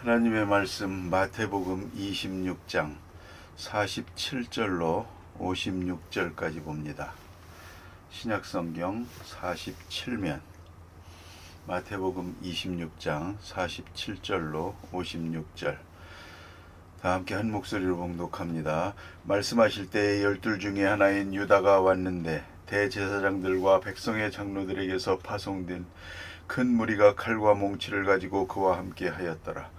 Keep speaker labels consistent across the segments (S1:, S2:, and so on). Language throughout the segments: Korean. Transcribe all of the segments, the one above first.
S1: 하나님의 말씀 마태복음 26장 47절로 56절까지 봅니다. 신약성경 47면 마태복음 26장 47절로 56절 다 함께 한 목소리로 봉독합니다. 말씀하실 때에 12 중에 하나인 유다가 왔는데 대제사장들과 백성의 장로들에게서 파송된 큰 무리가 칼과 몽치를 가지고 그와 함께 하였더라.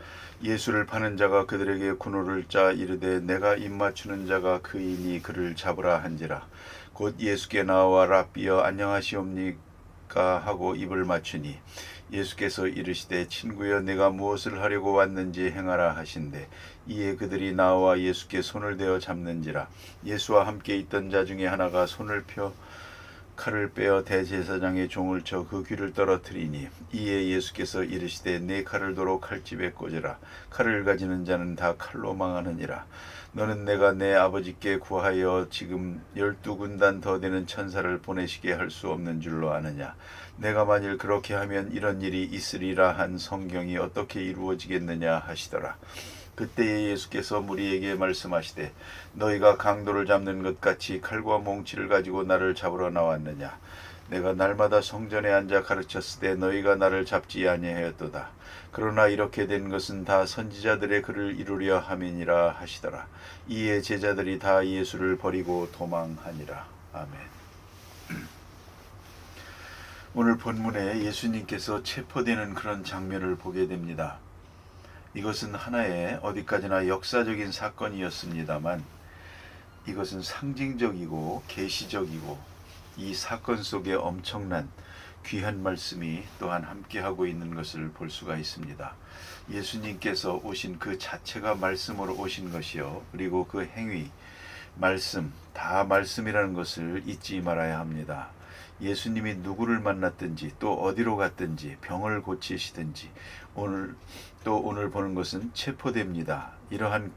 S1: 예수를 파는 자가 그들에게 군호를 짜 이르되 내가 입맞추는 자가 그이니 그를 잡으라 한지라. 곧 예수께 나와 랍비여 안녕하시옵니까 하고 입을 맞추니 예수께서 이르시되 친구여 내가 무엇을 하려고 왔는지 행하라 하신대. 이에 그들이 나와 예수께 손을 대어 잡는지라. 예수와 함께 있던 자 중에 하나가 손을 펴 칼을 빼어 대제사장의 종을 쳐 그 귀를 떨어뜨리니 이에 예수께서 이르시되 내 칼을 도로 칼집에 꽂으라. 칼을 가지는 자는 다 칼로 망하느니라. 너는 내가 내 아버지께 구하여 지금 12군단 더 되는 천사를 보내시게 할 수 없는 줄로 아느냐. 내가 만일 그렇게 하면 이런 일이 있으리라 한 성경이 어떻게 이루어지겠느냐 하시더라. 그때에 예수께서 무리에게 말씀하시되 너희가 강도를 잡는 것 같이 칼과 몽치를 가지고 나를 잡으러 나왔느냐. 내가 날마다 성전에 앉아 가르쳤으되 너희가 나를 잡지 아니하였도다. 그러나 이렇게 된 것은 다 선지자들의 글을 이루려 함이니라 하시더라. 이에 제자들이 다 예수를 버리고 도망하니라. 아멘. 오늘 본문에 예수님께서 체포되는 그런 장면을 보게 됩니다. 이것은 하나의 어디까지나 역사적인 사건이었습니다만 이것은 상징적이고 계시적이고 이 사건 속에 엄청난 귀한 말씀이 또한 함께하고 있는 것을 볼 수가 있습니다. 예수님께서 오신 그 자체가 말씀으로 오신 것이요. 그리고 그 행위, 말씀, 다 말씀이라는 것을 잊지 말아야 합니다. 예수님이 누구를 만났든지 또 어디로 갔든지 병을 고치시든지 오늘 보는 것은 체포됩니다. 이러한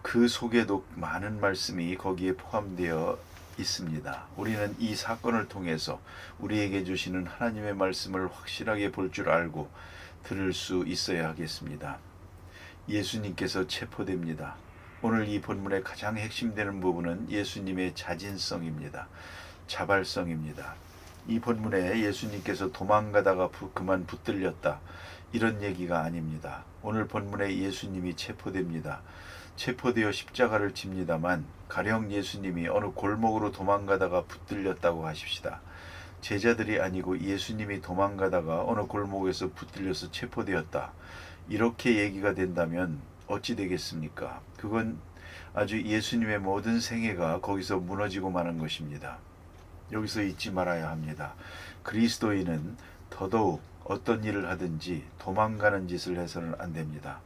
S1: 그 속에도 많은 말씀이 거기에 포함되어 있습니다. 우리는 이 사건을 통해서 우리에게 주시는 하나님의 말씀을 확실하게 볼 줄 알고 들을 수 있어야 하겠습니다. 예수님께서 체포됩니다. 오늘 이 본문의 가장 핵심되는 부분은 예수님의 자진성입니다. 자발성입니다. 이 본문에 예수님께서 도망가다가 그만 붙들렸다 이런 얘기가 아닙니다. 오늘 본문에 예수님이 체포됩니다. 체포되어 십자가를 집니다만 가령 예수님이 어느 골목으로 도망가다가 붙들렸다고 하십시다. 제자들이 아니고 예수님이 도망가다가 어느 골목에서 붙들려서 체포되었다. 이렇게 얘기가 된다면 어찌 되겠습니까? 그건 아주 예수님의 모든 생애가 거기서 무너지고 마는 것입니다. 여기서 잊지 말아야 합니다. 그리스도인은 더더욱 어떤 일을 하든지 도망가는 짓을 해서는 안 됩니다.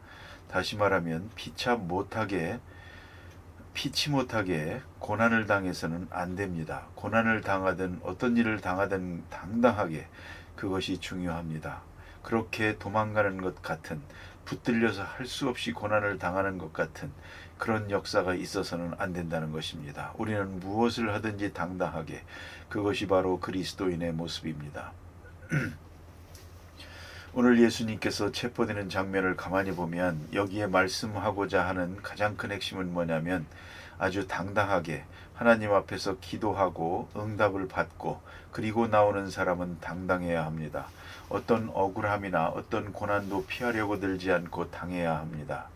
S1: 다시 말하면 피치 못하게 고난을 당해서는 안 됩니다. 고난을 당하든 어떤 일을 당하든 당당하게 그것이 중요합니다. 그렇게 도망가는 것 같은 붙들려서 할 수 없이 고난을 당하는 것 같은 그런 역사가 있어서는 안 된다는 것입니다. 우리는 무엇을 하든지 당당하게 그것이 바로 그리스도인의 모습입니다. 오늘 예수님께서 체포되는 장면을 가만히 보면 여기에 말씀하고자 하는 가장 큰 핵심은 뭐냐면 아주 당당하게 하나님 앞에서 기도하고 응답을 받고 그리고 나오는 사람은 당당해야 합니다. 어떤 억울함이나 어떤 고난도 피하려고 들지 않고 당해야 합니다.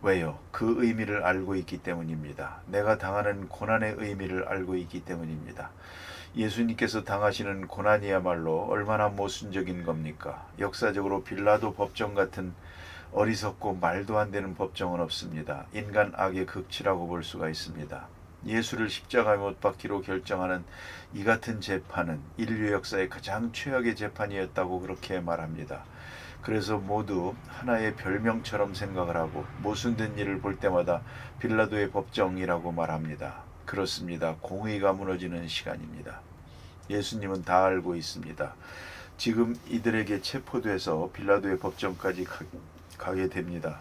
S1: 왜요? 그 의미를 알고 있기 때문입니다. 내가 당하는 고난의 의미를 알고 있기 때문입니다. 예수님께서 당하시는 고난이야말로 얼마나 모순적인 겁니까? 역사적으로 빌라도 법정 같은 어리석고 말도 안 되는 법정은 없습니다. 인간 악의 극치라고 볼 수가 있습니다. 예수를 십자가에 못 박기로 결정하는 이 같은 재판은 인류 역사의 가장 최악의 재판이었다고 그렇게 말합니다. 그래서 모두 하나의 별명처럼 생각을 하고 모순된 일을 볼 때마다 빌라도의 법정이라고 말합니다. 그렇습니다. 공의가 무너지는 시간입니다. 예수님은 다 알고 있습니다. 지금 이들에게 체포돼서 빌라도의 법정까지 가게 됩니다.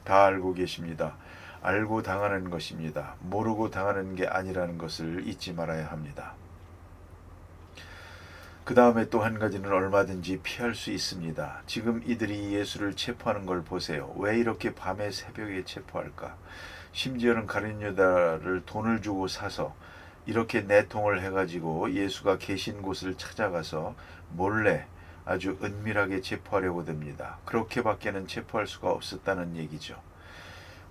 S1: 다 알고 계십니다. 알고 당하는 것입니다. 모르고 당하는 게 아니라는 것을 잊지 말아야 합니다. 그 다음에 또 한 가지는 얼마든지 피할 수 있습니다. 지금 이들이 예수를 체포하는 걸 보세요. 왜 이렇게 밤에 새벽에 체포할까? 심지어는 가룟 유다를 돈을 주고 사서 이렇게 내통을 해가지고 예수가 계신 곳을 찾아가서 몰래 아주 은밀하게 체포하려고 듭니다. 그렇게밖에는 체포할 수가 없었다는 얘기죠.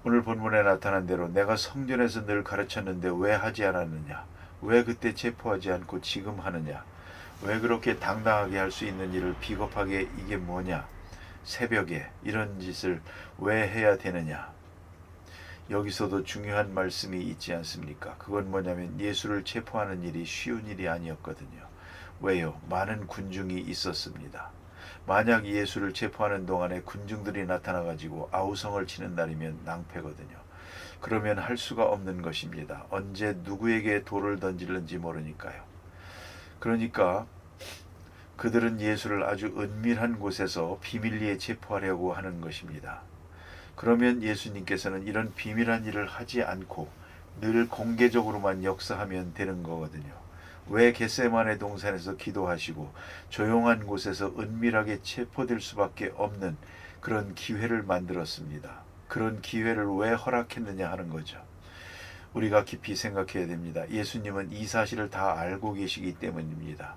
S1: 오늘 본문에 나타난 대로 내가 성전에서 늘 가르쳤는데 왜 하지 않았느냐? 왜 그때 체포하지 않고 지금 하느냐? 왜 그렇게 당당하게 할 수 있는 일을 비겁하게 이게 뭐냐? 새벽에 이런 짓을 왜 해야 되느냐? 여기서도 중요한 말씀이 있지 않습니까? 그건 뭐냐면 예수를 체포하는 일이 쉬운 일이 아니었거든요. 왜요? 많은 군중이 있었습니다. 만약 예수를 체포하는 동안에 군중들이 나타나가지고 아우성을 치는 날이면 낭패거든요. 그러면 할 수가 없는 것입니다. 언제 누구에게 돌을 던질는지 모르니까요. 그러니까 그들은 예수를 아주 은밀한 곳에서 비밀리에 체포하려고 하는 것입니다. 그러면 예수님께서는 이런 비밀한 일을 하지 않고 늘 공개적으로만 역사하면 되는 거거든요. 왜 겟세마네 동산에서 기도하시고 조용한 곳에서 은밀하게 체포될 수밖에 없는 그런 기회를 만들었습니다. 그런 기회를 왜 허락했느냐 하는 거죠. 우리가 깊이 생각해야 됩니다. 예수님은 이 사실을 다 알고 계시기 때문입니다.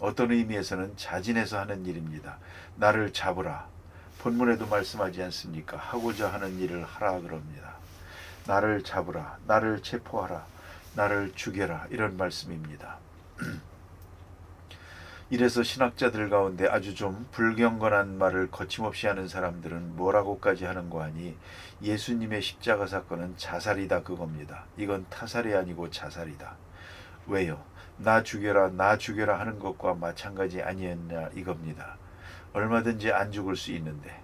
S1: 어떤 의미에서는 자진해서 하는 일입니다. 나를 잡으라. 본문에도 말씀하지 않습니까? 하고자 하는 일을 하라 그럽니다. 나를 잡으라. 나를 체포하라. 나를 죽여라. 이런 말씀입니다. 이래서 신학자들 가운데 아주 좀 불경건한 말을 거침없이 하는 사람들은 뭐라고까지 하는 거 아니 예수님의 십자가 사건은 자살이다 그겁니다. 이건 타살이 아니고 자살이다. 왜요? 나 죽여라 나 죽여라 하는 것과 마찬가지 아니었냐 이겁니다. 얼마든지 안 죽을 수 있는데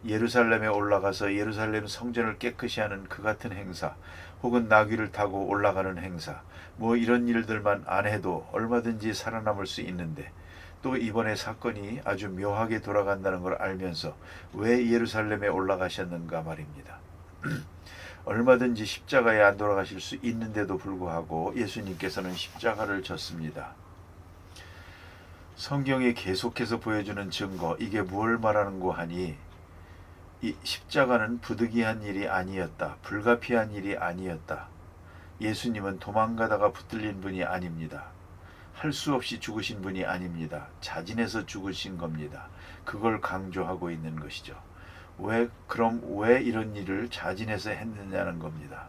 S1: 예루살렘에 올라가서 예루살렘 성전을 깨끗이 하는 그 같은 행사 혹은 나귀를 타고 올라가는 행사 뭐 이런 일들만 안 해도 얼마든지 살아남을 수 있는데 또 이번에 사건이 아주 묘하게 돌아간다는 걸 알면서 왜 예루살렘에 올라가셨는가 말입니다. 얼마든지 십자가에 안 돌아가실 수 있는데도 불구하고 예수님께서는 십자가를 졌습니다. 성경이 계속해서 보여주는 증거 이게 뭘 말하는 거 하니 이 십자가는 부득이한 일이 아니었다. 불가피한 일이 아니었다. 예수님은 도망가다가 붙들린 분이 아닙니다. 할 수 없이 죽으신 분이 아닙니다. 자진해서 죽으신 겁니다. 그걸 강조하고 있는 것이죠. 그럼 왜 이런 일을 자진해서 했느냐는 겁니다.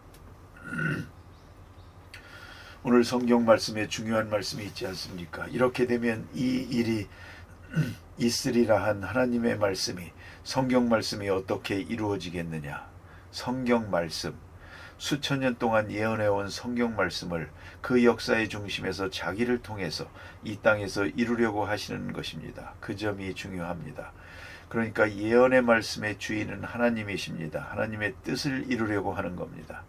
S1: 오늘 성경 말씀에 중요한 말씀이 있지 않습니까? 이렇게 되면 이 일이 있으리라 한 하나님의 말씀이 성경 말씀이 어떻게 이루어지겠느냐? 성경 말씀 수천 년 동안 예언해온 성경 말씀을 그 역사의 중심에서 자기를 통해서 이 땅에서 이루려고 하시는 것입니다. 그 점이 중요합니다. 그러니까 예언의 말씀의 주인은 하나님이십니다. 하나님의 뜻을 이루려고 하는 겁니다.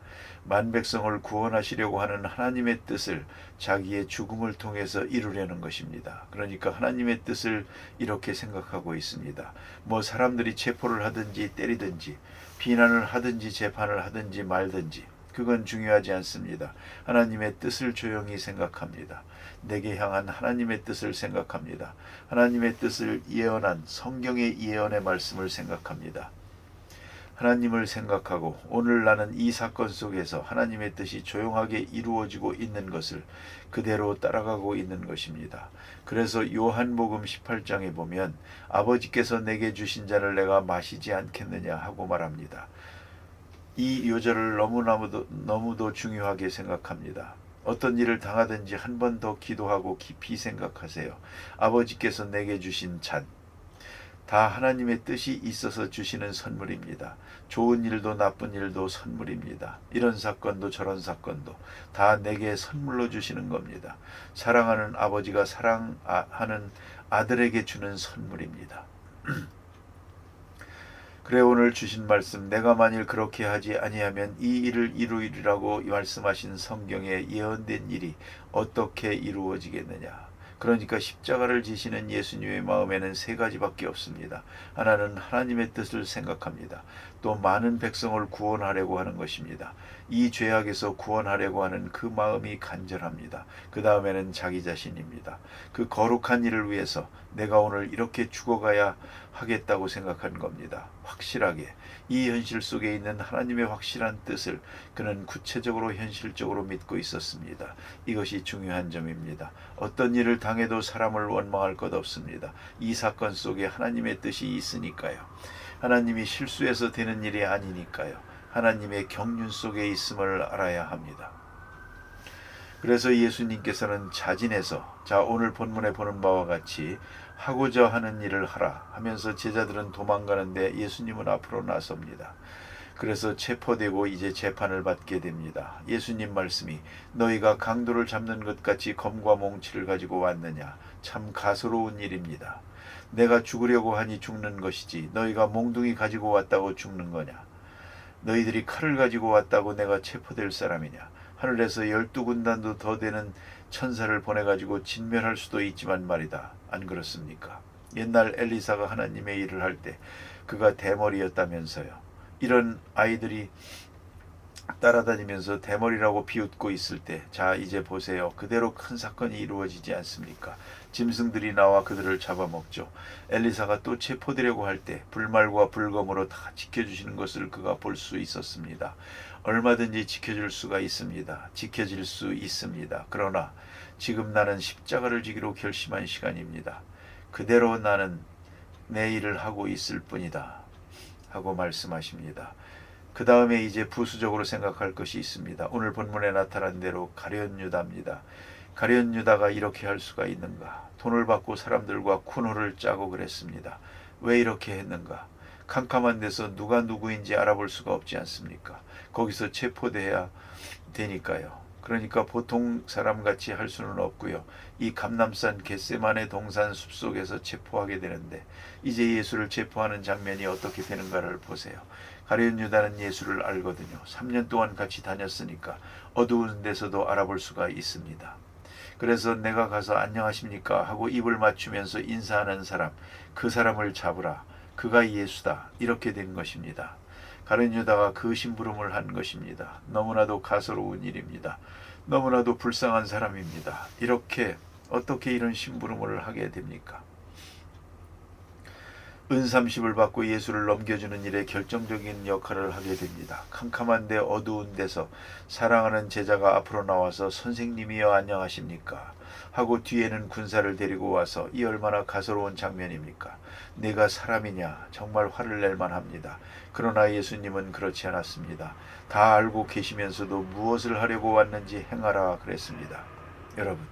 S1: 만백성을 구원하시려고 하는 하나님의 뜻을 자기의 죽음을 통해서 이루려는 것입니다. 그러니까 하나님의 뜻을 이렇게 생각하고 있습니다. 뭐 사람들이 체포를 하든지 때리든지 비난을 하든지 재판을 하든지 말든지 그건 중요하지 않습니다. 하나님의 뜻을 조용히 생각합니다. 내게 향한 하나님의 뜻을 생각합니다. 하나님의 뜻을 예언한 성경의 예언의 말씀을 생각합니다. 하나님을 생각하고 오늘 나는 이 사건 속에서 하나님의 뜻이 조용하게 이루어지고 있는 것을 그대로 따라가고 있는 것입니다. 그래서 요한복음 18장에 보면 아버지께서 내게 주신 잔을 내가 마시지 않겠느냐 하고 말합니다. 이 요절을 너무도 중요하게 생각합니다. 어떤 일을 당하든지 한 번 더 기도하고 깊이 생각하세요. 아버지께서 내게 주신 잔 다 하나님의 뜻이 있어서 주시는 선물입니다. 좋은 일도 나쁜 일도 선물입니다. 이런 사건도 저런 사건도 다 내게 선물로 주시는 겁니다. 사랑하는 아버지가 사랑하는 아들에게 주는 선물입니다. 그래 오늘 주신 말씀 내가 만일 그렇게 하지 아니하면 이 일을 이루리라고 말씀하신 성경에 예언된 일이 어떻게 이루어지겠느냐. 그러니까 십자가를 지시는 예수님의 마음에는 세 가지밖에 없습니다. 하나는 하나님의 뜻을 생각합니다. 또 많은 백성을 구원하려고 하는 것입니다. 이 죄악에서 구원하려고 하는 그 마음이 간절합니다. 그 다음에는 자기 자신입니다. 그 거룩한 일을 위해서 내가 오늘 이렇게 죽어가야 하겠다고 생각한 겁니다. 확실하게 이 현실 속에 있는 하나님의 확실한 뜻을 그는 구체적으로 현실적으로 믿고 있었습니다. 이것이 중요한 점입니다. 어떤 일을 당해도 사람을 원망할 것 없습니다. 이 사건 속에 하나님의 뜻이 있으니까요. 하나님이 실수해서 되는 일이 아니니까요. 하나님의 경륜 속에 있음을 알아야 합니다. 그래서 예수님께서는 자진해서 오늘 본문에 보는 바와 같이 하고자 하는 일을 하라 하면서 제자들은 도망가는데 예수님은 앞으로 나섭니다. 그래서 체포되고 이제 재판을 받게 됩니다. 예수님 말씀이 너희가 강도를 잡는 것 같이 검과 몽치를 가지고 왔느냐. 참 가소로운 일입니다. 내가 죽으려고 하니 죽는 것이지 너희가 몽둥이 가지고 왔다고 죽는 거냐. 너희들이 칼을 가지고 왔다고 내가 체포될 사람이냐. 하늘에서 12군단도 더 되는 천사를 보내가지고 진멸할 수도 있지만 말이다. 안 그렇습니까? 옛날 엘리사가 하나님의 일을 할 때 그가 대머리였다면서요. 이런 아이들이 따라다니면서 대머리라고 비웃고 있을 때 이제 보세요. 그대로 큰 사건이 이루어지지 않습니까? 짐승들이 나와 그들을 잡아먹죠. 엘리사가 또 체포되려고 할 때 불말과 불검으로 다 지켜주시는 것을 그가 볼 수 있었습니다. 얼마든지 지켜줄 수가 있습니다. 지켜질 수 있습니다. 그러나 지금 나는 십자가를 지기로 결심한 시간입니다. 그대로 나는 내 일을 하고 있을 뿐이다 하고 말씀하십니다. 그 다음에 이제 부수적으로 생각할 것이 있습니다. 오늘 본문에 나타난 대로 가룟 유다입니다. 가룟 유다가 이렇게 할 수가 있는가? 돈을 받고 사람들과 쿠노를 짜고 그랬습니다. 왜 이렇게 했는가? 캄캄한 데서 누가 누구인지 알아볼 수가 없지 않습니까? 거기서 체포돼야 되니까요. 그러니까 보통 사람같이 할 수는 없고요. 이 감람산 겟세마네 동산 숲속에서 체포하게 되는데 이제 예수를 체포하는 장면이 어떻게 되는가를 보세요. 가룟 유다는 예수를 알거든요. 3년 동안 같이 다녔으니까 어두운 데서도 알아볼 수가 있습니다. 그래서 내가 가서 안녕하십니까 하고 입을 맞추면서 인사하는 사람, 그 사람을 잡으라. 그가 예수다. 이렇게 된 것입니다. 가룟 유다가 그 심부름을 한 것입니다. 너무나도 가소로운 일입니다. 너무나도 불쌍한 사람입니다. 이렇게 어떻게 이런 심부름을 하게 됩니까? 은30을 받고 예수를 넘겨주는 일에 결정적인 역할을 하게 됩니다. 캄캄한데 어두운 데서 사랑하는 제자가 앞으로 나와서 선생님이여 안녕하십니까? 하고 뒤에는 군사를 데리고 와서 이 얼마나 가소로운 장면입니까? 내가 사람이냐? 정말 화를 낼 만합니다. 그러나 예수님은 그렇지 않았습니다. 다 알고 계시면서도 무엇을 하려고 왔는지 행하라 그랬습니다. 여러분,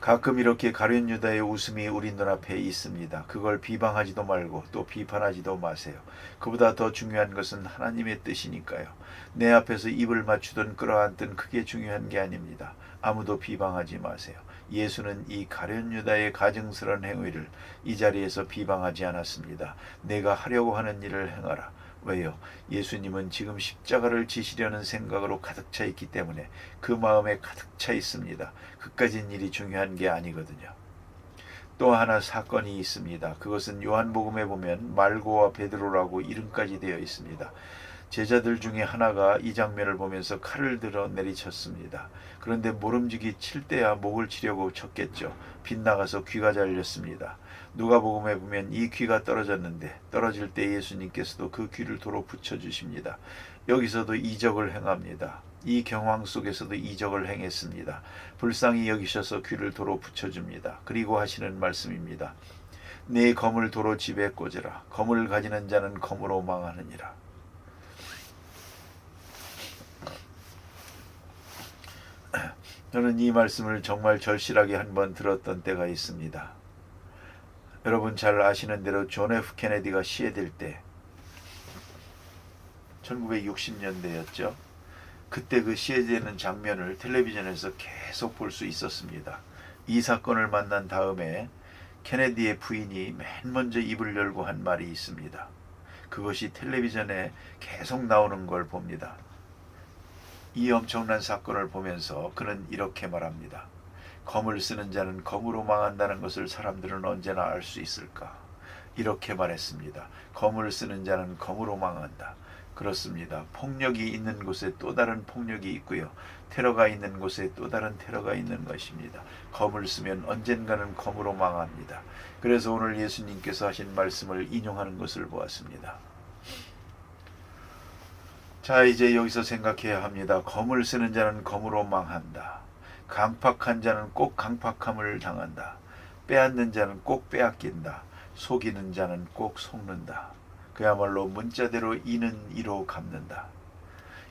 S1: 가끔 이렇게 가룟 유다의 웃음이 우리 눈앞에 있습니다. 그걸 비방하지도 말고 또 비판하지도 마세요. 그보다 더 중요한 것은 하나님의 뜻이니까요. 내 앞에서 입을 맞추든 끌어안든 그게 중요한 게 아닙니다. 아무도 비방하지 마세요. 예수는 이 가룟 유다의 가증스러운 행위를 이 자리에서 비방하지 않았습니다. 내가 하려고 하는 일을 행하라. 왜요? 예수님은 지금 십자가를 지시려는 생각으로 가득 차 있기 때문에 그 마음에 가득 차 있습니다. 그까진 일이 중요한 게 아니거든요. 또 하나 사건이 있습니다. 그것은 요한복음에 보면 말고와 베드로라고 이름까지 되어 있습니다. 제자들 중에 하나가 이 장면을 보면서 칼을 들어 내리쳤습니다. 그런데 모름지기 칠 때야 목을 치려고 쳤겠죠. 빗나가서 귀가 잘렸습니다. 누가복음에 보면 이 귀가 떨어졌는데 떨어질 때 예수님께서도 그 귀를 도로 붙여주십니다. 여기서도 이적을 행합니다. 이 경황 속에서도 이적을 행했습니다. 불쌍히 여기셔서 귀를 도로 붙여줍니다. 그리고 하시는 말씀입니다. 네 검을 도로 집에 꽂으라. 검을 가지는 자는 검으로 망하느니라. 저는 이 말씀을 정말 절실하게 한번 들었던 때가 있습니다. 여러분 잘 아시는 대로 존 F 케네디가 시해될 때 1960년대였죠. 그때 그 시해되는 장면을 텔레비전에서 계속 볼 수 있었습니다. 이 사건을 만난 다음에 케네디의 부인이 맨 먼저 입을 열고 한 말이 있습니다. 그것이 텔레비전에 계속 나오는 걸 봅니다. 이 엄청난 사건을 보면서 그는 이렇게 말합니다. 검을 쓰는 자는 검으로 망한다는 것을 사람들은 언제나 알 수 있을까? 이렇게 말했습니다. 검을 쓰는 자는 검으로 망한다. 그렇습니다. 폭력이 있는 곳에 또 다른 폭력이 있고요. 테러가 있는 곳에 또 다른 테러가 있는 것입니다. 검을 쓰면 언젠가는 검으로 망합니다. 그래서 오늘 예수님께서 하신 말씀을 인용하는 것을 보았습니다. 자, 이제 여기서 생각해야 합니다. 검을 쓰는 자는 검으로 망한다. 강팍한 자는 꼭 강팍함을 당한다. 빼앗는 자는 꼭 빼앗긴다. 속이는 자는 꼭 속는다. 그야말로 문자대로 이는 이로 갚는다.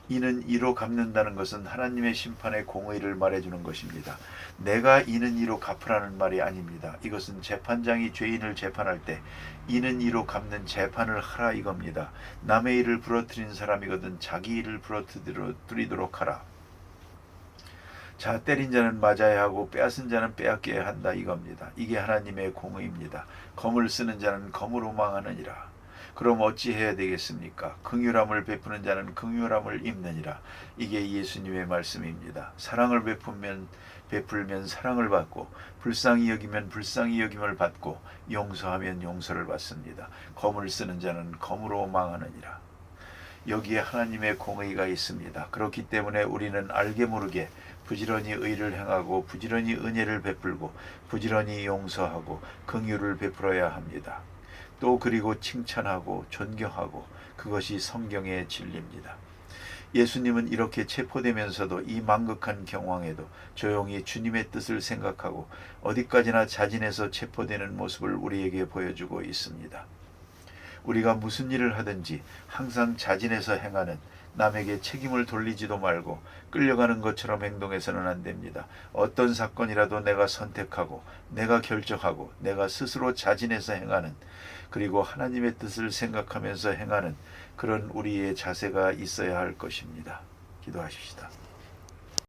S1: 이는 이로 갚는다는 것은 하나님의 심판의 공의를 말해주는 것입니다. 내가 이는 이로 갚으라는 말이 아닙니다. 이것은 재판장이 죄인을 재판할 때 이는 이로 갚는 재판을 하라 이겁니다. 남의 일을 부러뜨린 사람이거든 자기 일을 부러뜨리도록 하라. 자, 때린 자는 맞아야 하고 빼앗은 자는 빼앗겨야 한다 이겁니다. 이게 하나님의 공의입니다. 검을 쓰는 자는 검으로 망하느니라. 그럼 어찌해야 되겠습니까? 긍휼함을 베푸는 자는 긍휼함을 입느니라. 이게 예수님의 말씀입니다. 사랑을 베풀면 사랑을 받고, 불쌍히 여기면 불쌍히 여김을 받고, 용서하면 용서를 받습니다. 검을 쓰는 자는 검으로 망하느니라. 여기에 하나님의 공의가 있습니다. 그렇기 때문에 우리는 알게 모르게 부지런히 의를 행하고 부지런히 은혜를 베풀고 부지런히 용서하고 긍휼을 베풀어야 합니다. 또 그리고 칭찬하고 존경하고, 그것이 성경의 진리입니다. 예수님은 이렇게 체포되면서도 이 망극한 경황에도 조용히 주님의 뜻을 생각하고 어디까지나 자진해서 체포되는 모습을 우리에게 보여주고 있습니다. 우리가 무슨 일을 하든지 항상 자진해서 행하는, 남에게 책임을 돌리지도 말고 끌려가는 것처럼 행동해서는 안 됩니다. 어떤 사건이라도 내가 선택하고 내가 결정하고 내가 스스로 자진해서 행하는, 그리고 하나님의 뜻을 생각하면서 행하는 그런 우리의 자세가 있어야 할 것입니다. 기도하십시다.